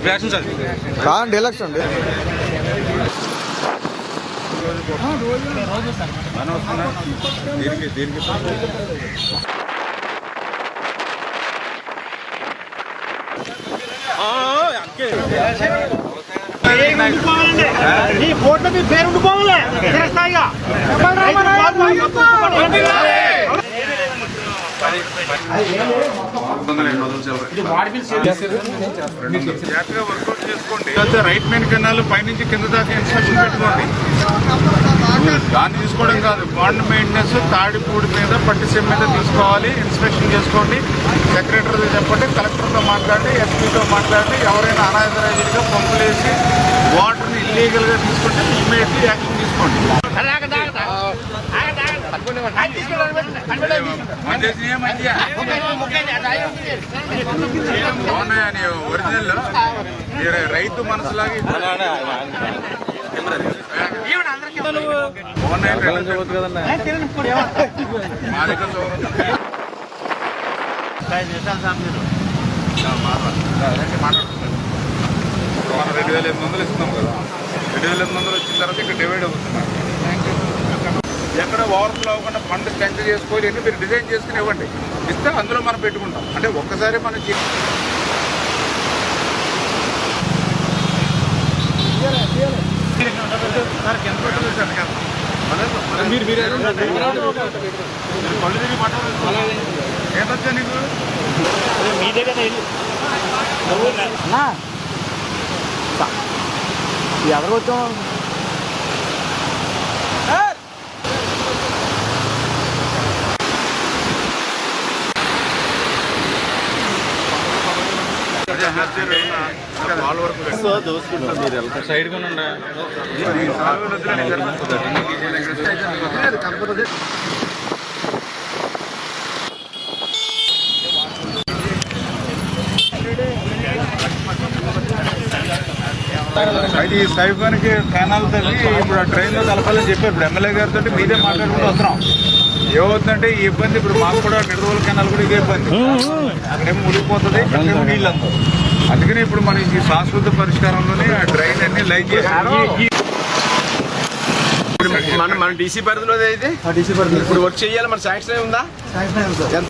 Fashion sir deluxe అండి. దీనికి కోట్ల మీ పేరు ఉండిపోవాలే చిరస్థాయిగా. జాగ్రత్తగా వర్కౌట్ చేసుకోండి. రైట్ మెయిన్ కెనాల్ పైనుంచి కింద దాకా ఇన్స్ట్రక్షన్ పెట్టుకోండి. దాన్ని తీసుకోవడం కాదు, బాండ్ మెయింటెనెన్స్ తాడిపూడి మీద పట్టిసీమ మీద తీసుకోవాలి. ఇన్స్పెక్షన్ చేసుకోండి. సెక్రటరీతో చెప్పండి, కలెక్టర్తో మాట్లాడి, ఎస్పీతో మాట్లాడి, ఎవరైనా అనాథరైజ్డ్గా పంపులేసి వాటర్ని ఇల్లీగల్గా తీసుకుంటే ఇమ్మీడియట్లీ యాక్షన్ తీసుకోండి. బాగున్నాయని ఒరిజినల్ మీరు రైతు మనసులాగా మా దగ్గర 2,800 ఇస్తున్నాం కదా. 2,800 వచ్చిన తర్వాత ఇక్కడ డివైడ్ అవుతున్నాం. ఎక్కడ ఓవర్ఫ్లో అవ్వకుండా ఫండ్ స్ట్రెంత్ చేసుకోవాలి అని మీరు డిజైన్ చేసుకుని ఇవ్వండి. ఇస్తే అందులో మనం పెట్టుకుంటాం. అంటే ఒక్కసారి మనం ఏదొచ్చా నీకు మీదే కదా ఎవరు వచ్చాం సైడ్ అది సైఫానికి కెనాల్ తల్లి ఇప్పుడు ఆ ట్రైన్లో కలపాలని చెప్పారు. ఇప్పుడు ఎమ్మెల్యే గారితో మీదే మాట్లాడుకుంటూ వస్తున్నాం. ఏమవుతుందంటే ఈ ఇబ్బంది ఇప్పుడు మాకు కూడా నిడదవోలు కెనాల్ కూడా ఇదే ఇబ్బంది. అక్కడేమో మునిగిపోతుంది, ఇక్కడేమో నీళ్ళు అందం. అందుకని ఇప్పుడు మనం ఈ శాశ్వత పరిష్కారంలోనే ఆ డ్రైన్ అన్ని లైన్ చేసి మన డీసీ పరిధిలో అయితే ఇప్పుడు వర్క్ చేయాలి. మన శాంక్షన్ ఉందా?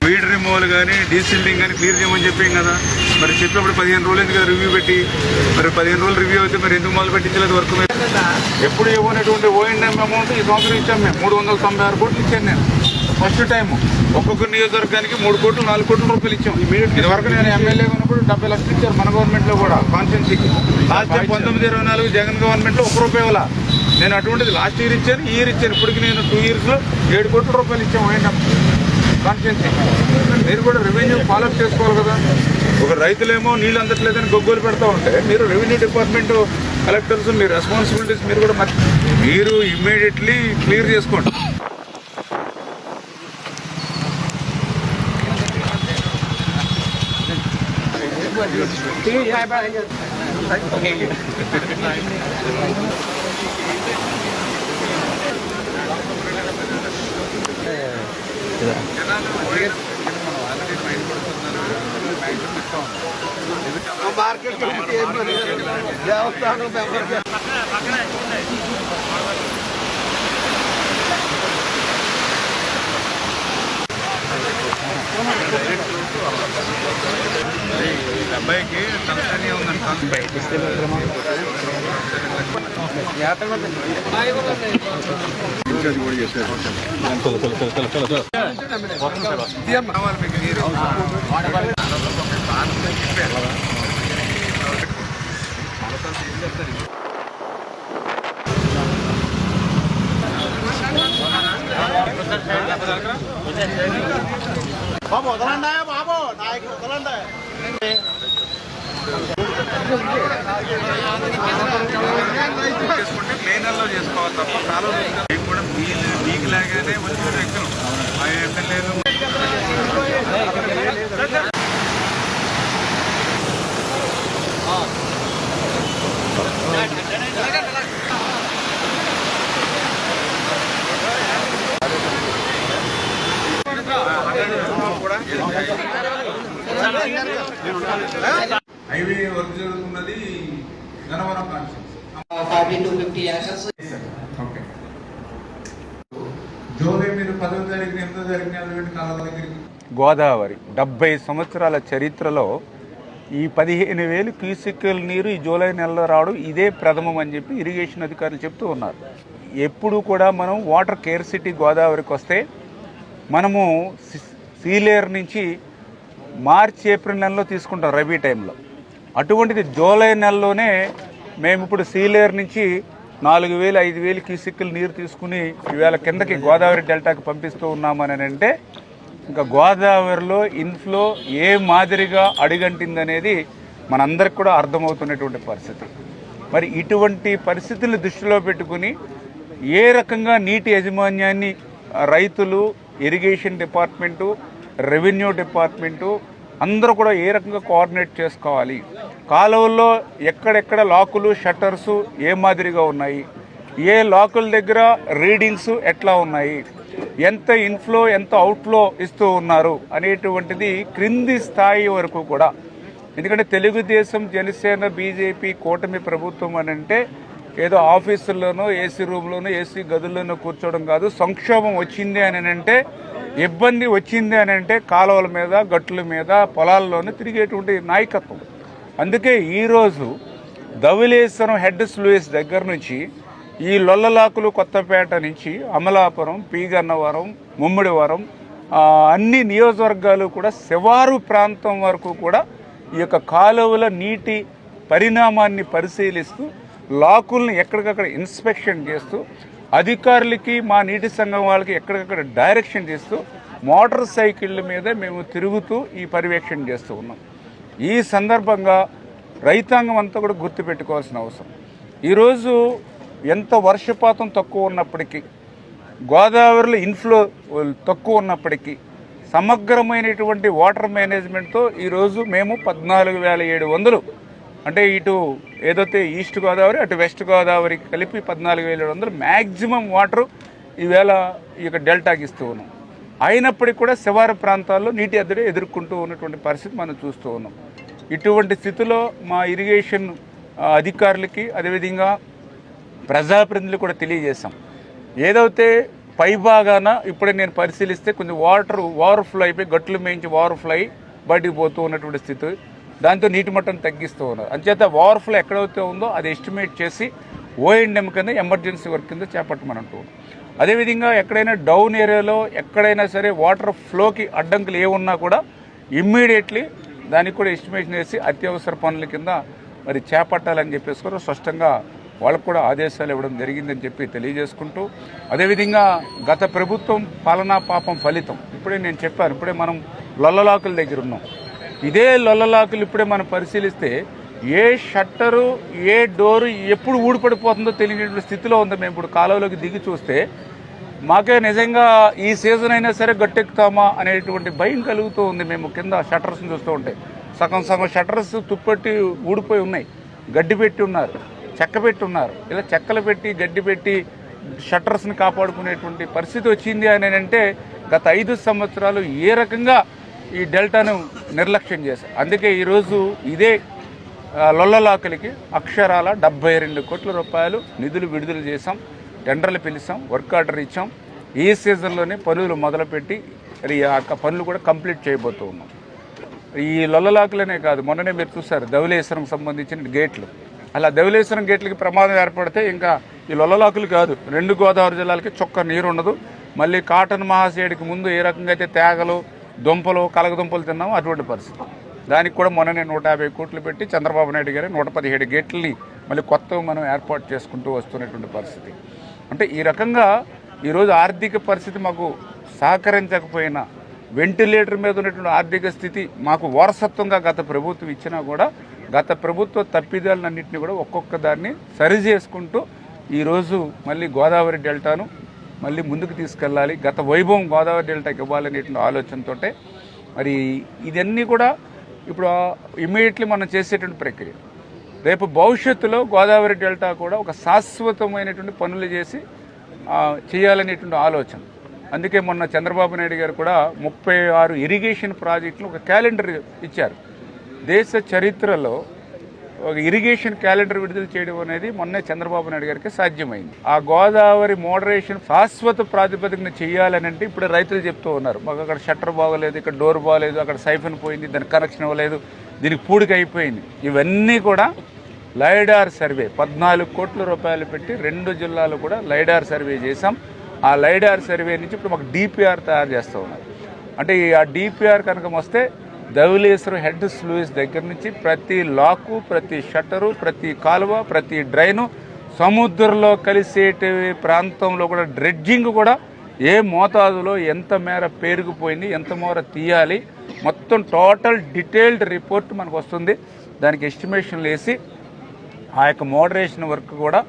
వీడ్ రిమూవల్ కానీ డీసిల్డింగ్ కానీ క్లియర్ చేయమని చెప్పాం కదా. మరి చెప్పినప్పుడు 15 రోజులు ఎందుకు రివ్యూ పెట్టి, మరి 15 రోజులు రివ్యూ అయితే మరి ఎందుకు మొదలు పెట్టించలేదు వర్క్? ఎప్పుడు ఇవ్వనటువంటి ఓఎన్ఎం అమౌంట్ ఈ సంవత్సరం ఇచ్చాం మేము. 396 కోట్లు ఇచ్చాను నేను ఫస్ట్ టైము. ఒక్కొక్క నియోజకవర్గానికి 3 కోట్లు 4 కోట్ల రూపాయలు ఇచ్చాం. ఇది వరకు నేను ఎమ్మెల్యేగా ఉన్నప్పుడు 70 లక్షలు ఇచ్చారు మన గవర్నమెంట్లో కూడా కాన్స్టిట్యున్సీకి. లాస్ట్ టైం 1924 జగన్ గవర్నమెంట్లో ₹1 ఇవ్వాల. నేను అటువంటిది లాస్ట్ ఇయర్ ఇచ్చాను, ఈ ఇయర్ ఇచ్చాను. ఇప్పటికి నేను 2 ఇయర్స్లో 7 కోట్ల రూపాయలు ఇచ్చాము ఓఎన్ఎం కాన్స్టిట్యున్సీ. మీరు కూడా రెవెన్యూ ఫాలోఅప్ చేసుకోవాలి కదా. ఒక రైతులేమో నీళ్ళు అందట్లేదని గొగ్గోలు పెడతా ఉంటే మీరు రెవెన్యూ డిపార్ట్మెంట్ కలెక్టర్స్ మీ రెస్పాన్సిబిలిటీస్ మీరు కూడా మీరు ఇమ్మీడియట్లీ క్లియర్ చేసుకోండి. మార్కెట్ దేవస్థానం అబ్బాయికి తలసాని ఉందండి. కూడా చేశారు. బాబు వదలండా, బాబు నాయకు వదలండా. చేసుకుంటే మే నెలలో చేసుకోవాలి తప్ప కాలం కూడా మీకు లాగానే వచ్చిన వ్యక్తులు ఆ ఎమ్మెల్యేలు హైవే వర్క్ జరుగుతున్నది Gannavaram constituency. 40 to 50 acres. Okay. July మీరు 10వ తారీఖు 8వ తారీఖు కాలువ దగ్గరికి గోదావరి 70 సంవత్సరాల చరిత్రలో ఈ 15,000 క్యూసెక్కుల నీరు ఈ జూలై నెలలో రావడం ఇదే ప్రథమం అని చెప్పి ఇరిగేషన్ అధికారులు చెప్తూ ఉన్నారు. ఎప్పుడు కూడా మనం వాటర్ కేర్ సిటీ గోదావరికి వస్తే మనము సీలేరు నుంచి మార్చి ఏప్రిల్ నెలలో తీసుకుంటాం రబీ టైంలో. అటువంటిది జూలై నెలలోనే మేము ఇప్పుడు సీలేరు నుంచి 4,000 5,000 క్యూసెక్కుల నీరు తీసుకుని ఈవేళ కిందకి గోదావరి డెల్టాకి పంపిస్తూ ఉన్నామని అంటే ఇంకా గోదావరిలో ఇన్ఫ్లో ఏ మాదిరిగా అడుగంటిందనేది మనందరికి కూడా అర్థమవుతున్నటువంటి పరిస్థితి. మరి ఇటువంటి పరిస్థితులను దృష్టిలో పెట్టుకుని ఏ రకంగా నీటి యాజమాన్యాన్ని రైతులు, ఇరిగేషన్ డిపార్ట్మెంటు, రెవెన్యూ డిపార్ట్మెంటు అందరూ కూడా ఏ రకంగా కోఆర్డినేట్ చేసుకోవాలి, కాలువల్లో ఎక్కడెక్కడ లాకులు షట్టర్సు ఏ మాదిరిగా ఉన్నాయి, ఏ లాకుల దగ్గర రీడింగ్స్ ఎట్లా ఉన్నాయి, ఎంత ఇన్ఫ్లో ఎంత అవుట్ఫ్లో ఇస్తూ ఉన్నారు అనేటువంటిది క్రింది స్థాయి వరకు కూడా. ఎందుకంటే తెలుగుదేశం, జనసేన, బీజేపీ కూటమి ప్రభుత్వం అని అంటే ఏదో ఆఫీసుల్లోనో ఏసీ రూమ్లోనో ఏసీ గదుల్లోనో కూర్చోవడం కాదు. సంక్షోభం వచ్చింది అని అంటే, ఇబ్బంది వచ్చింది అని అంటే కాలువల మీద, గట్ల మీద, పొలాల్లోనూ తిరిగేటువంటి నాయకత్వం. అందుకే ఈరోజు ధవళేశ్వరం హెడ్ స్లూయిస్ దగ్గర నుంచి ఈ లొల్లలాకులు కొత్తపేట నుంచి అమలాపురం, పీగన్నవరం, ముమ్మిడివరం అన్ని నియోజకవర్గాలు కూడా శివారు ప్రాంతం వరకు కూడా ఈ యొక్క కాలువల నీటి పరిణామాన్ని పరిశీలిస్తూ లాకుల్ని ఎక్కడికక్కడ ఇన్స్పెక్షన్ చేస్తూ అధికారులకి, మా నీటి సంఘం వాళ్ళకి ఎక్కడికక్కడ డైరెక్షన్ చేస్తూ మోటార్ సైకిళ్ళ మీద మేము తిరుగుతూ ఈ పర్యవేక్షణ చేస్తూ ఉన్నాం. ఈ సందర్భంగా రైతాంగం అంతా కూడా గుర్తుపెట్టుకోవాల్సిన అవసరం. ఈరోజు ఎంత వర్షపాతం తక్కువ ఉన్నప్పటికీ, గోదావరిలో ఇన్ఫ్లో తక్కువ ఉన్నప్పటికీ సమగ్రమైనటువంటి వాటర్ మేనేజ్మెంట్తో ఈరోజు మేము 14,700 అంటే ఇటు ఏదైతే ఈస్ట్ గోదావరి అటు వెస్ట్ గోదావరి కలిపి 14,700 మ్యాక్సిమం వాటర్ ఈవేళ ఈ యొక్క డెల్టాకి ఇస్తూ ఉన్నాం. అయినప్పటికీ కూడా శివారు ప్రాంతాల్లో నీటి ఎద్దడి ఎదుర్కొంటూ ఉన్నటువంటి పరిస్థితి మనం చూస్తూ ఉన్నాం. ఇటువంటి స్థితిలో మా ఇరిగేషన్ అధికారులకి, అదేవిధంగా ప్రజాప్రతినిధులు కూడా తెలియజేశాం. ఏదైతే పైభాగాన ఇప్పుడే నేను పరిశీలిస్తే కొంచెం వాటర్ ఫ్లో అయిపోయి గట్లు మేయించి వాటర్ ఫ్లో అయి బయటికి పోతూ ఉన్నటువంటి స్థితి, దాంతో నీటి మట్టం తగ్గిస్తూ ఉన్నారు. అంచేత వాటర్ ఫ్లో ఎక్కడైతే ఉందో అది ఎస్టిమేట్ చేసి ఓఎండ్ఎం కింద ఎమర్జెన్సీ వర్క్ కింద చేపట్టమనంటూ. అదేవిధంగా ఎక్కడైనా డౌన్ ఏరియాలో ఎక్కడైనా సరే వాటర్ ఫ్లోకి అడ్డంకులు ఏమున్నా కూడా ఇమ్మీడియట్లీ దానికి కూడా ఎస్టిమేషన్ వేసి అత్యవసర పనుల కింద మరి చేపట్టాలని చెప్పేసి కూడా స్పష్టంగా వాళ్ళకు కూడా ఆదేశాలు ఇవ్వడం జరిగిందని చెప్పి తెలియజేసుకుంటూ, అదేవిధంగా గత ప్రభుత్వం పాలనా పాపం ఫలితం ఇప్పుడే నేను చెప్పాను. ఇప్పుడే మనం లొల్లలాకుల దగ్గర ఉన్నాం. ఇదే లొల్లలాకులు ఇప్పుడే మనం పరిశీలిస్తే ఏ షట్టరు, ఏ డోరు ఎప్పుడు ఊడిపడిపోతుందో తెలియని స్థితిలో ఉంది. మేము ఇప్పుడు కాలువలోకి దిగి చూస్తే మాకే నిజంగా ఈ సీజన్ అయినా సరే గట్టెక్కుతామా అనేటువంటి భయం కలుగుతూ ఉంది. మేము కింద షట్టర్స్ని చూస్తూ ఉంటే సగం షట్టర్స్ తుప్పట్టి ఊడిపోయి ఉన్నాయి, గడ్డి పెట్టి ఉన్నారు, చెక్క పెట్టి ఉన్నారు. ఇలా చెక్కలు పెట్టి గడ్డి పెట్టి షట్టర్స్ని కాపాడుకునేటువంటి పరిస్థితి వచ్చింది అని అంటే గత 5 సంవత్సరాలు ఏ రకంగా ఈ డెల్టాను నిర్లక్ష్యం చేశారు. అందుకే ఈరోజు ఇదే లొల్లలాకులకి అక్షరాల 72 కోట్ల రూపాయలు నిధులు విడుదల చేశాం, టెండర్లు పిలిచాం, వర్క్ ఆర్డర్ ఇచ్చాం. ఈ సీజన్లోనే పనులు మొదలుపెట్టి ఆ పనులు కూడా కంప్లీట్ చేయబోతూ ఉన్నాం. ఈ లొల్లలాకులనే కాదు, మొన్ననే మీరు చూసారు ధవళేశ్వరం సంబంధించిన గేట్లు. అలా ధవళేశ్వరం గేట్లకి ప్రమాదం ఏర్పడితే ఇంకా ఈ లొల్లలాకులు కాదు, 2 గోదావరి జిల్లాలకి చొక్క నీరు ఉండదు. మళ్ళీ కాటన్ మహాసేడికి ముందు ఏ రకంగా అయితే తేగలు, దుంపలు, కలగదుంపలు తిన్నామో అటువంటి పరిస్థితి. దానికి కూడా మొన్ననే 150 కోట్లు పెట్టి చంద్రబాబు నాయుడు గారు 117 గేట్లని మళ్ళీ కొత్తగా మనం ఏర్పాటు చేసుకుంటూ వస్తున్నటువంటి పరిస్థితి. అంటే ఈ రకంగా ఈరోజు ఆర్థిక పరిస్థితి మాకు సహకరించకపోయినా, వెంటిలేటర్ మీద ఉన్నటువంటి ఆర్థిక స్థితి మాకు వారసత్వంగా గత ప్రభుత్వం ఇచ్చినా కూడా గత ప్రభుత్వ తప్పిదాలన్నింటినీ కూడా ఒక్కొక్క దాన్ని సరి చేసుకుంటూ ఈరోజు మళ్ళీ గోదావరి డెల్టాను మళ్ళీ ముందుకు తీసుకెళ్ళాలి, గత వైభవం గోదావరి డెల్టాకి ఇవ్వాలనేటువంటి ఆలోచనతో మరి ఇదన్నీ కూడా ఇప్పుడు ఇమ్మీడియట్లీ మనం చేసేటువంటి ప్రక్రియ. రేపు భవిష్యత్తులో గోదావరి డెల్టా కూడా ఒక శాశ్వతమైనటువంటి పనులు చేయాలనేటువంటి ఆలోచన. అందుకే మొన్న చంద్రబాబు నాయుడు గారు కూడా 36 ఇరిగేషన్ ప్రాజెక్టులు ఒక క్యాలెండర్ ఇచ్చారు. దేశ చరిత్రలో ఒక ఇరిగేషన్ క్యాలెండర్ విడుదల చేయడం అనేది మొన్నే చంద్రబాబు నాయుడు గారికి సాధ్యమైంది. ఆ గోదావరి మోడరేషన్ శాశ్వత ప్రాతిపదికన చేయాలని అంటే ఇప్పుడు రైతులు చెప్తూ ఉన్నారు, మాకు అక్కడ షట్టర్ బాగోలేదు, ఇక్కడ డోర్ బాగోలేదు, అక్కడ సైఫన్ పోయింది, దానికి కనెక్షన్ ఇవ్వలేదు, దీనికి పూడిక అయిపోయింది. ఇవన్నీ కూడా లైడార్ సర్వే 14 కోట్ల రూపాయలు పెట్టి 2 జిల్లాలు కూడా లైడార్ సర్వే చేశాం. ఆ లైడార్ సర్వే నుంచి ఇప్పుడు మాకు డిపిఆర్ తయారు చేస్తూ ఉన్నారు. అంటే ఆ డిపిఆర్ కనుక వస్తే ధవళేశ్వరం హెడ్ స్లూయిస్ దగ్గర నుంచి ప్రతి లాకు, ప్రతి షట్టరు, ప్రతి కాలువ, ప్రతి డ్రైను, సముద్రంలో కలిసేటి ప్రాంతంలో కూడా డ్రెడ్జింగ్ కూడా ఏ మోతాదులో ఎంత మేర పేరుకుపోయింది, ఎంత మేర తీయాలి, మొత్తం టోటల్ డీటెయిల్డ్ రిపోర్ట్ మనకు వస్తుంది. దానికి ఎస్టిమేషన్లు వేసి ఆ యొక్క మోడరేషన్ వర్క్ కూడా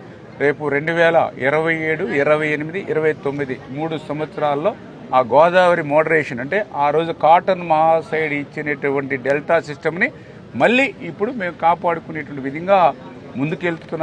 రేపు 2027, 28, 29 3 సంవత్సరాల్లో ఆ గోదావరి మోడరేషన్ అంటే ఆ రోజు కాటన్ మహాసైడ్ ఇచ్చినటువంటి డెల్టా సిస్టమ్ని మళ్ళీ ఇప్పుడు మేము కాపాడుకునేటువంటి విధంగా ముందుకెళ్తున్నాం.